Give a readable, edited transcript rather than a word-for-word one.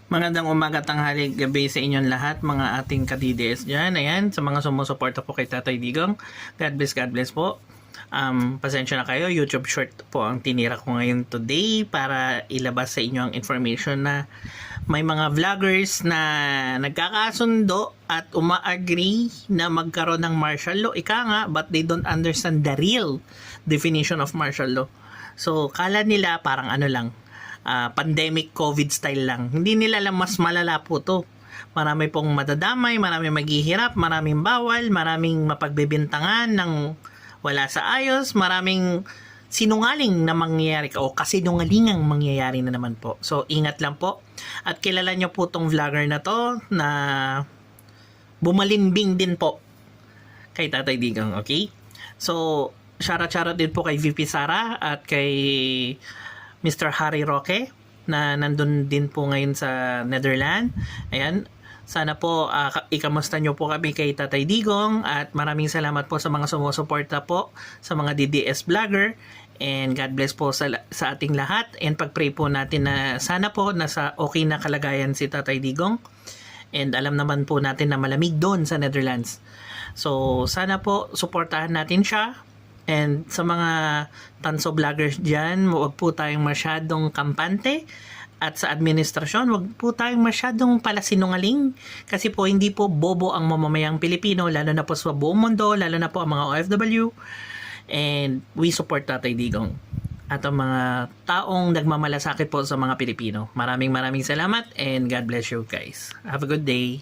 Magandang umaga, tanghali, gabi sa inyong lahat, mga ating ka-DDS dyan. Ayan, sa mga sumusuporta po kay Tatay Digong, God bless po. Pasensya na kayo, YouTube short po ang tinira ko ngayon today para ilabas sa inyo ang information na may mga vloggers na nagkakasundo at uma-agree na magkaroon ng martial law. Ika nga, but they don't understand the real definition of martial law. So, kala nila parang ano lang, pandemic COVID style lang. Hindi nila alam mas malala po to. Marami pong madadamay, maraming maghihirap, maraming bawal, maraming mapagbebintangan ng wala sa ayos, maraming sinungaling na mangyayari o kasinungalingang mangyayari na naman po. So, ingat lang po. At kilala nyo po tong vlogger na to na bumalimbing din po kay Tatay Digong, okay? So, shoutout din po kay VP Sara at kay Mr. Harry Roque na nandun din po ngayon sa Netherlands. Ayan, sana po ikamusta nyo po kami kay Tatay Digong at maraming salamat po sa mga sumusuporta po sa mga DDS vlogger and God bless po sa ating lahat and pag-pray po natin na sana po nasa okay na kalagayan si Tatay Digong and alam naman po natin na malamig doon sa Netherlands. So sana po suportahan natin siya. And sa mga tanso vloggers dyan, huwag po tayong masyadong kampante. At sa administrasyon, huwag po tayong masyadong palasinungaling. Kasi po, hindi po bobo ang mamamayang Pilipino, lalo na po sa buong mundo, lalo na po ang mga OFW. And we support Tatay Digong. At ang mga taong nagmamalasakit po sa mga Pilipino. Maraming salamat and God bless you guys. Have a good day.